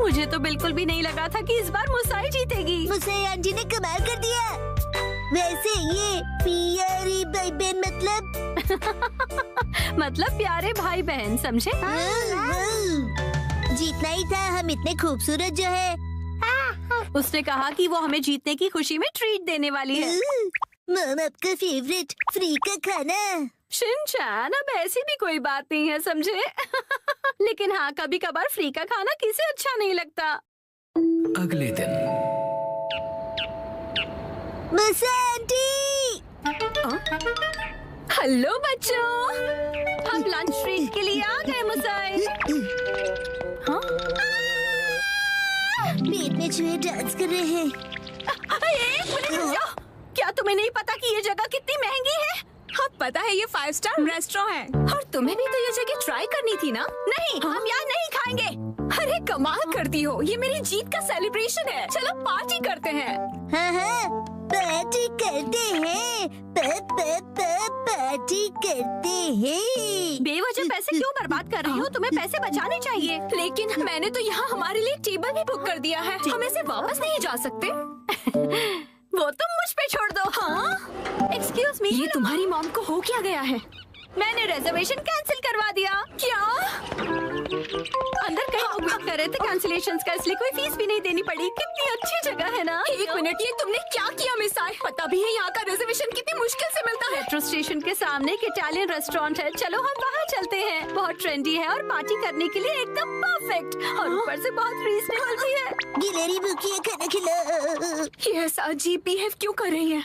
मुझे तो बिल्कुल भी नहीं लगा था कि इस बार मुसाई जीतेगी। मुसाई आंटी ने कमाल कर दिया। वैसे ये प्यारी भाई बहन मतलब प्यारे भाई बहन, समझे? जीतना ही था, हम इतने खूबसूरत जो है। उसने कहा कि वो हमें जीतने की खुशी में ट्रीट देने वाली है। मम, आपका फेवरेट फ्री का खाना। शिनचैन, अब ऐसी भी कोई बात नहीं है, समझे? लेकिन हाँ, कभी कभार फ्री का खाना किसे अच्छा नहीं लगता। अगले दिन आंटी। हेलो बच्चों, हम लंच ट्रीट के लिए आ गए मुसाई। हाँ? पेट में चूहे डांस कर रहे हैं। एक मिनट रुक जाओ। क्या तुम्हें नहीं पता कि ये जगह कितनी महंगी है? हाँ पता है, ये 5 स्टार रेस्टोरेंट है। और तुम्हें भी तो ये जगह ट्राई करनी थी ना? नहीं, हम यहाँ नहीं खाएंगे। अरे कमाल करती हो, ये मेरी जीत का सेलिब्रेशन है। चलो पार्टी करते हैं। हाँ, पार्टी करते हैं। पार्टी करते हैं। बेवजह पैसे क्यों बर्बाद कर रही हो? तुम्हें पैसे बचाने चाहिए। लेकिन मैंने तो यहाँ हमारे लिए टेबल भी बुक कर दिया है। हम ऐसे वापस नहीं जा सकते। वो तुम मुझ पे छोड़ दो। हाँ? एक्सक्यूज मी, ये तुम्हारी मॉम को हो क्या गया है? मैंने रिजर्वेशन कैंसिल करवा दिया। क्या? अंदर कहीं लोग वेट कर रहे थे कैंसिलेशंस का, इसलिए कोई फीस भी नहीं देनी पड़ी। कितनी अच्छी जगह है ना? एक मिनट, ये तुमने क्या किया मिसाई? पता भी है यहाँ का रिजर्वेशन कितनी मुश्किल से मिलता है। मेट्रो स्टेशन के सामने एक इटालियन रेस्टोरेंट है। चलो हम वहाँ चलते हैं। बहुत ट्रेंडी है और पार्टी करने के लिए एकदम परफेक्ट, और ऊपर से बहुत रीजनेबल भी है। गिलहरी भूखी है, खाना खिला। ये ऐसा अजीब बिहेव क्यों कर रही है?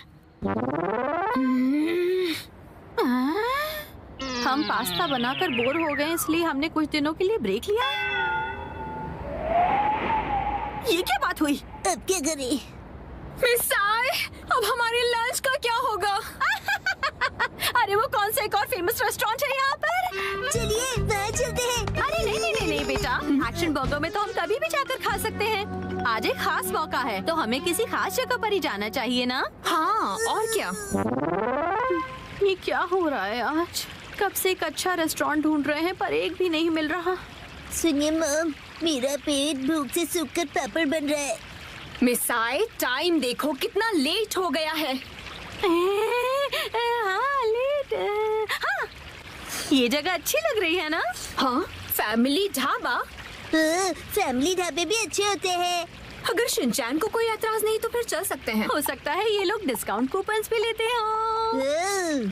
हम पास्ता बनाकर बोर हो गए, इसलिए हमने कुछ दिनों के लिए ब्रेक लिया। ये क्या बात हुई? अब क्या करें? मिसाई, अब हमारे लंच का क्या होगा? अरे वो कौन सा एक और फेमस रेस्टोरेंट है यहाँ पर? चलिए वहाँ चलते हैं। अरे नहीं बेटा, एक्शन बर्गर में तो हम कभी भी जाकर खा सकते हैं। आज एक खास मौका है, तो हमें किसी खास जगह पर ही जाना चाहिए ना? हाँ, और क्या? ये क्या हो रहा है आज? कब से एक अच्छा रेस्टोरेंट ढूंढ रहे हैं, पर एक भी नहीं मिल रहा। सुनिए मम, मेरा पेट भूख से सूखकर पापड़ बन रहा है। मिसाई, टाइम देखो कितना लेट हो गया है। हाँ, लेट। हाँ, ये जगह अच्छी लग रही है ना? हाँ, फैमिली ढाबा। फैमिली ढाबे भी अच्छे होते हैं। अगर शिनचैन को कोई ऐतराज नहीं तो फिर चल सकते हैं। हो सकता है ये लोग डिस्काउंट कूपन्स भी लेते हो।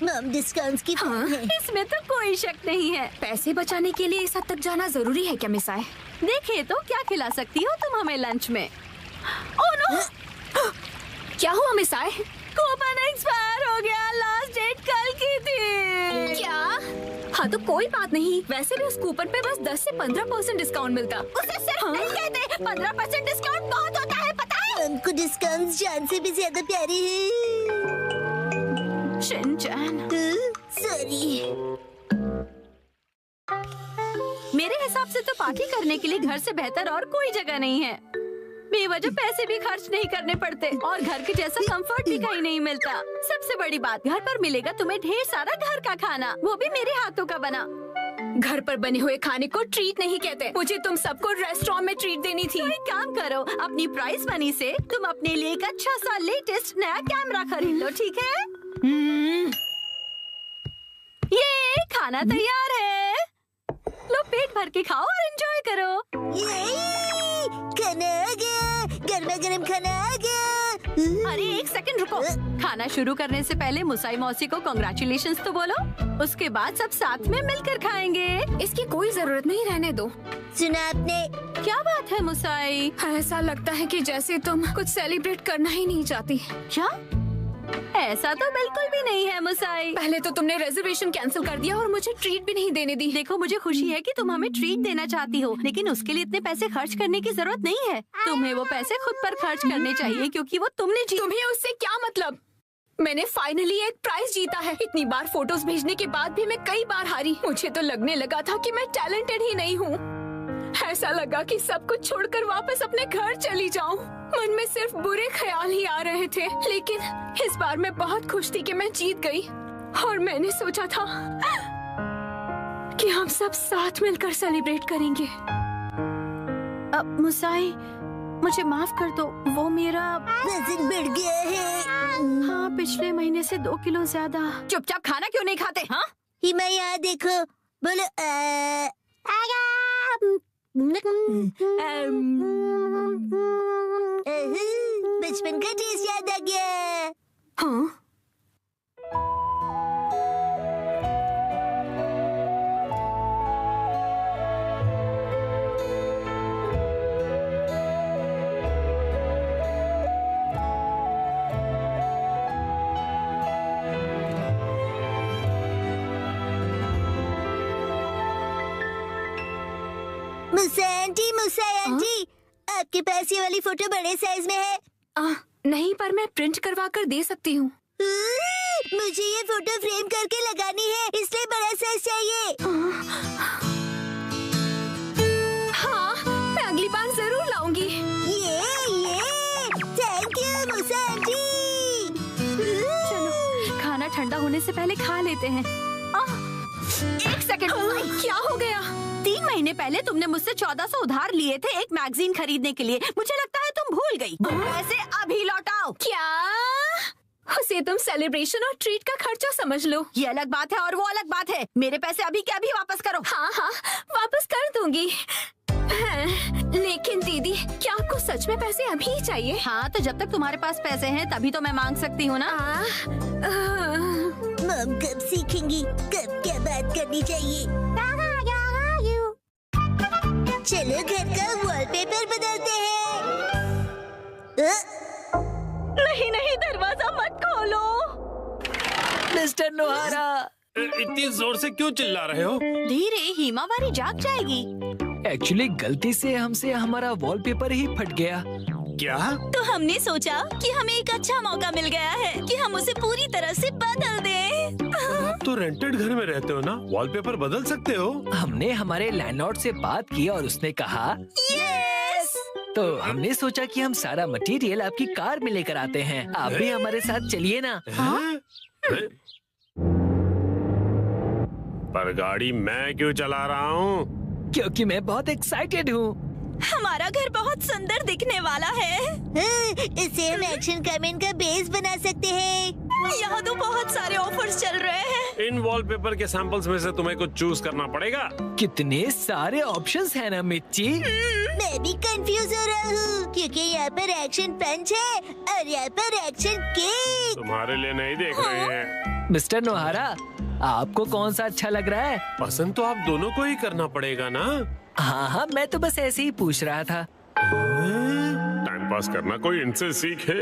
मम डिस्काउंट्स की हाँ, है। इसमें तो कोई शक नहीं है। पैसे बचाने के लिए इस हद तक जाना जरूरी है क्या मिसाई? देखिए तो क्या खिला सकती हो तुम हमें लंच में? Oh no! क्या हुआ मिसाई? कूपन एक्सपायर हो गया। लास्ट डेट कल की थी। क्या? हाँ तो कोई बात नहीं, वैसे भी उस कूपन पे बस 10 से 15% डिस्काउंट मिलता। उसे सिर्फ नहीं कहते, 15% डिस्काउंट बहुत होता है, पता है? हमको डिस्काउंट जान से भी ज्यादा प्यारे हैं। Shinchan, sorry. मेरे हिसाब से तो पार्टी करने के लिए घर से बेहतर और कोई जगह नहीं है। बेवजह पैसे भी खर्च नहीं करने पड़ते और घर के जैसा कंफर्ट भी कहीं नहीं मिलता। सबसे बड़ी बात, घर पर मिलेगा तुम्हें ढेर सारा घर का खाना, वो भी मेरे हाथों का बना। घर पर बने हुए खाने को ट्रीट नहीं कहते। मुझे तुम सबको रेस्टोरेंट में ट्रीट देनी थी। तो एक काम करो, अपनी प्राइस मनी से तुम अपने लिए एक अच्छा सा लेटेस्ट नया कैमरा खरीद लो, ठीक है? ये खाना तैयार है, लो पेट भर के खाओ और एंजॉय करो। खाना आ गया, गर्मा गर्म खाना आ गया। अरे एक सेकंड रुको, खाना शुरू करने से पहले मुसाई मौसी को कांग्रेचुलेशंस तो बोलो, उसके बाद सब साथ में मिलकर खाएंगे। इसकी कोई जरूरत नहीं, रहने दो। सुना आपने? क्या बात है मुसाई? ऐसा लगता है कि जैसे तुम कुछ सेलिब्रेट करना ही नहीं चाहती। क्या? ऐसा तो बिल्कुल भी नहीं है मुसाई। पहले तो तुमने रिजर्वेशन कैंसिल कर दिया और मुझे ट्रीट भी नहीं देने दी। देखो मुझे खुशी है कि तुम हमें ट्रीट देना चाहती हो, लेकिन उसके लिए इतने पैसे खर्च करने की जरूरत नहीं है। तुम्हें वो पैसे खुद पर खर्च करने चाहिए, क्योंकि वो तुमने तुम्हें उससे क्या मतलब? मैंने फाइनली एक प्राइज जीता है। इतनी बार फोटोज भेजने के बाद भी मैं कई बार हारी। मुझे तो लगने लगा था कि मैं टैलेंटेड ही नहीं हूँ। ऐसा लगा कि सब कुछ छोड़कर वापस अपने घर चली जाऊं। मन में सिर्फ बुरे ख्याल ही आ रहे थे, लेकिन इस बार मैं बहुत खुश थी कि मैं जीत गई। और मैंने सोचा था कि हम सब साथ मिलकर सेलिब्रेट करेंगे। मुसाई, मुझे माफ कर दो, वो मेरा वजन बढ़ गया है। हाँ, पिछले महीने से 2 किलो ज्यादा। चुपचाप खाना क्यों नहीं खाते? हाँ, हिमा यहाँ देखो, बोलो बचपन का टेस्ट याद आ गया। हाँ। मुसा आंटी, आपके पास ये वाली फोटो बड़े साइज में है? नहीं, पर मैं प्रिंट करवा कर दे सकती हूँ। मुझे ये फोटो फ्रेम करके लगानी है, इसलिए बड़ा साइज चाहिए। हाँ, मैं अगली बार जरूर लाऊंगी। ये थैंक यू मुसा आंटी। चलो, खाना ठंडा होने से पहले खा लेते हैं। 1 सेकंड, क्या हो गया? 3 महीने पहले तुमने मुझसे 1400 उधार लिए थे एक मैगजीन खरीदने के लिए। मुझे लगता है तुम भूल गई। पैसे अभी लौटाओ। क्या? उसे तुम सेलिब्रेशन और ट्रीट का खर्चा समझ लो। ये अलग बात है और वो अलग बात है। मेरे पैसे अभी के अभी वापस करो। हाँ, वापस कर दूंगी। लेकिन दीदी, क्या आपको सच में पैसे अभी ही चाहिए? हाँ, तो जब तक तुम्हारे पास पैसे हैं तभी तो मैं मांग सकती हूँ ना। मम कब सीखेंगी कब क्या बात करनी चाहिए? चलो घर का वॉलपेपर बदलते हैं। नहीं, दरवाजा मत खोलो। मिस्टर नोहारा, इतनी जोर से क्यों चिल्ला रहे हो? धीरे, हिमावारी जाग जाएगी। एक्चुअली गलती से हमसे हमारा वॉलपेपर ही फट गया। क्या? तो हमने सोचा कि हमें एक अच्छा मौका मिल गया है कि हम उसे पूरी तरह से बदल दें। आप तो रेंटेड घर में रहते हो ना, वॉलपेपर बदल सकते हो। हमने हमारे लैंडलॉर्ड से बात की और उसने कहा यस। तो हमने सोचा कि हम सारा मटेरियल आपकी कार में लेकर आते हैं। आप भी हमारे साथ चलिए ना। हैं? पर गाड़ी मैं क्यों चला रहा हूँ? क्योंकि मैं बहुत एक्साइटेड हूँ। हमारा घर बहुत सुंदर दिखने वाला है। इसे हम एक्शन कमेंट का बेस बना सकते हैं। यहाँ तो बहुत सारे ऑफर्स चल रहे हैं। इन वॉलपेपर के सैंपल्स में से तुम्हें कुछ चूज करना पड़ेगा। कितने सारे ऑप्शंस हैं ना मिर्ची। मैं भी कंफ्यूज हो रहा हूँ क्योंकि यहाँ पर एक्शन पंच है और यहाँ पर एक्शन केक। तुम्हारे लिए नहीं देख रहे हैं। मिस्टर नोहारा, आपको कौन सा अच्छा लग रहा है? पसंद तो आप दोनों को ही करना पड़ेगा ना। हाँ, मैं तो बस ऐसे ही पूछ रहा था। टाइम पास करना कोई इनसे सीखे।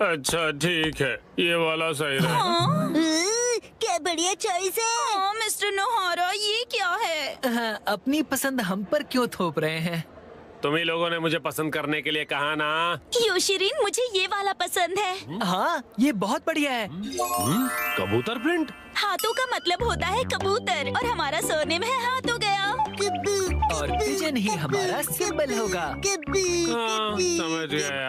अच्छा ठीक है, ये वाला सही रहेगा। क्या बढ़िया चॉइस है। मिस्टर नोहारा, ये क्या है? हाँ, अपनी पसंद हम पर क्यों थोप रहे हैं? तुम ही लोगों ने मुझे पसंद करने के लिए कहा ना। योशिरीन, मुझे ये वाला पसंद है। हाँ, ये बहुत बढ़िया है। कबूतर प्रिंट। हाथों का मतलब होता है कबूतर और हमारा सरनेम है हाथ हो गया। और पिजन ही हमारा सिंबल होगा। हाँ, समझ गया।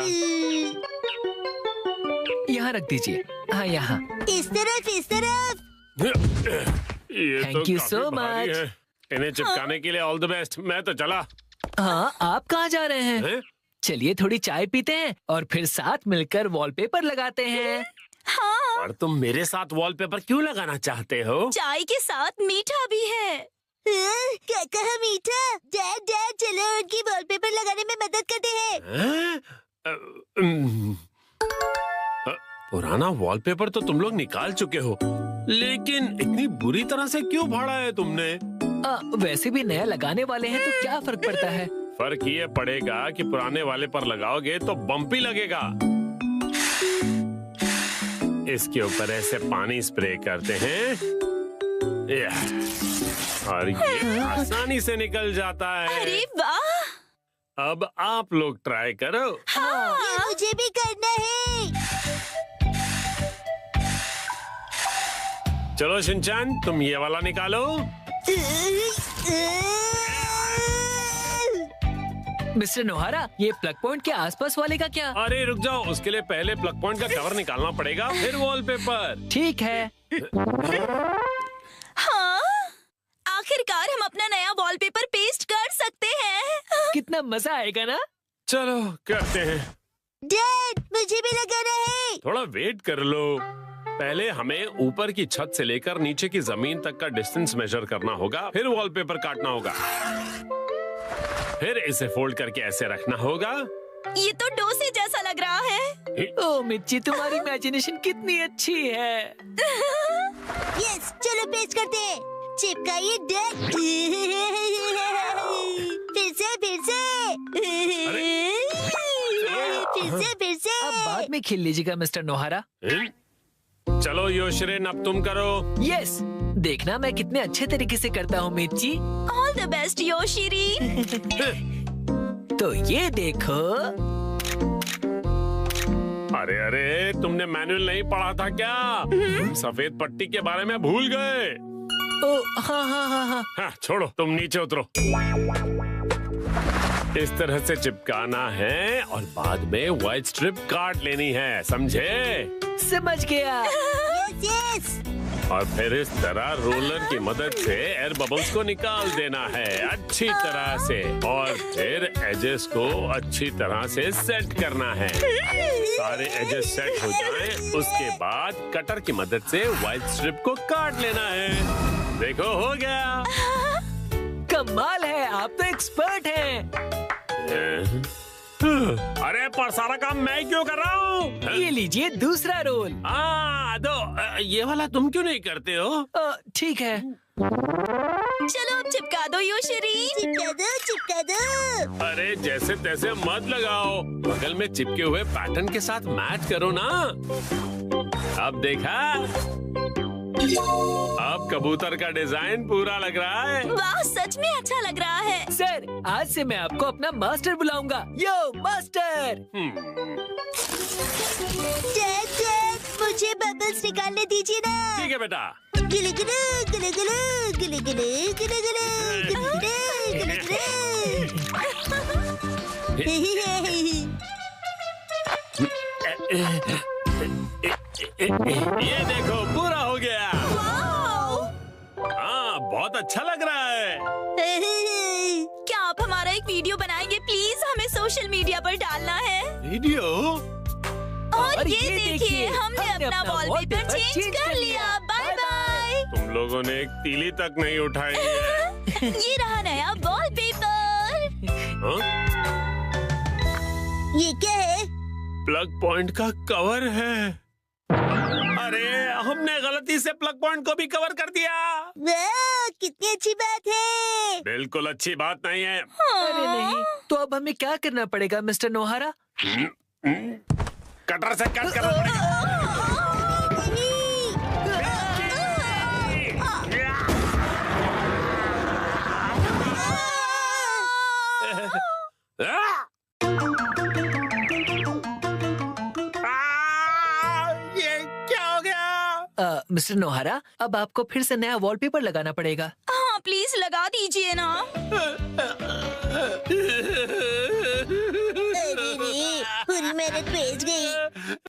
यहाँ रख दीजिए। हाँ, यहाँ। इस तरफ ये Thank तो you काफी so भारी much. है। इन्हें चिपकाने के लिए ऑल द बेस्ट। मैं तो चला। हाँ, आप कहाँ जा रहे हैं? हैं? चलिए थोड़ी चाय पीते हैं और फिर साथ मिलकर वॉलपेपर लगाते हैं। हाँ, और तुम मेरे साथ वॉलपेपर क्यों लगाना चाहते हो? चाय के साथ मीठा भी है। क्या कहा मीठा? डैड चलो उनकी वॉलपेपर लगाने में मदद करते हैं। हैं? पुराना वॉलपेपर तो तुम लोग निकाल चुके हो, लेकिन इतनी बुरी तरह से क्यों फाड़ा है तुमने? वैसे भी नया लगाने वाले हैं तो क्या फर्क पड़ता है? फर्क ये पड़ेगा कि पुराने वाले पर लगाओगे तो बम्पी लगेगा। इसके ऊपर ऐसे पानी स्प्रे करते हैं और ये आसानी से निकल जाता है। अरे वाह! अब आप लोग ट्राई करो। ये मुझे भी करना है। चलो शिनचैन, तुम ये वाला निकालो। मिस्टर नोहारा, ये प्लग पॉइंट के आसपास वाले का क्या? अरे रुक जाओ, उसके लिए पहले प्लग पॉइंट का कवर निकालना पड़ेगा, फिर वॉलपेपर। ठीक है। हाँ, आखिरकार हम अपना नया वॉलपेपर पेस्ट कर सकते हैं। कितना मजा आएगा ना। चलो करते हैं। डैड मुझे भी लगाना है। थोड़ा वेट कर लो। पहले हमें ऊपर की छत से लेकर नीचे की जमीन तक का डिस्टेंस मेजर करना होगा, फिर वॉलपेपर काटना होगा, फिर इसे फोल्ड करके ऐसे रखना होगा। ये तो डोसे जैसा लग रहा है। ओ मिर्ची, तुम्हारी इमेजिनेशन कितनी अच्छी है। यस, चलो पेस्ट करते हैं। चिपकाइए डैड। फिर से अब बाद में खेल लीजिएगा मिस्टर नोहारा। चलो योशरिन, अब तुम करो। यस, देखना मैं कितने अच्छे तरीके से करता हूँ मिर्ची। ऑल द बेस्ट योशिरी। तो ये देखो। अरे अरे, तुमने मैनुअल नहीं पढ़ा था क्या? तुम सफेद पट्टी के बारे में भूल गए। ओ हाँ हाँ हाँ हाँ। हाँ, छोड़ो, तुम नीचे उतरो। इस तरह से चिपकाना है और बाद में व्हाइट स्ट्रिप काट लेनी है, समझे? समझ गया। यस। और फिर इस तरह रोलर की मदद से एयर बबल्स को निकाल देना है अच्छी तरह से, और फिर एजेस को अच्छी तरह से सेट करना है। सारे एजेस सेट हो जाएं, उसके बाद कटर की मदद से व्हाइट स्ट्रिप को काट लेना है। देखो, हो गया। कमाल है, आप तो एक्सपर्ट हैं। अरे पर सारा काम मैं क्यों कर रहा हूँ? ये लीजिए दूसरा रोल। ये वाला तुम क्यों नहीं करते हो? ठीक है। चलो अब चिपका दो योशिरी। चिपका दो। अरे जैसे तैसे मत लगाओ, बगल में चिपके हुए पैटर्न के साथ मैच करो ना। अब देखा, अब कबूतर का डिजाइन पूरा लग रहा है। वाह, सच में अच्छा लग रहा है। सर, आज से मैं आपको अपना मास्टर बुलाऊंगा। यो मास्टर। डैड, मुझे बबल्स निकालने दीजिए ना। ठीक है बेटा। गिले गिले गिले गिले गिले गिले गिले गिले गिले ये देखो, पूरा हो गया। हाँ, बहुत अच्छा लग रहा है। क्या आप हमारा एक वीडियो बनाएंगे प्लीज? हमें सोशल मीडिया पर डालना है। वीडियो? और ये देखिए, हमने अपना वॉलपेपर चेंज कर लिया। Bye bye. तुम लोगों ने एक तीली तक नहीं उठाई है। ये रहा नया वॉलपेपर। ये क्या है? प्लग पॉइंट का कवर है। अरे, हमने गलती से प्लग पॉइंट को भी कवर कर दिया। वाह, कितनी अच्छी बात है। बिल्कुल अच्छी बात नहीं है। अरे नहीं, तो अब हमें क्या करना पड़ेगा मिस्टर नोहारा? कटर से कट करना पड़ेगा। ये क्या हो गया? मिस्टर नोहारा, अब आपको फिर से नया वॉलपेपर लगाना पड़ेगा। हाँ, प्लीज लगा दीजिए ना। अरे रे, पूरी मेहनत बेच गई।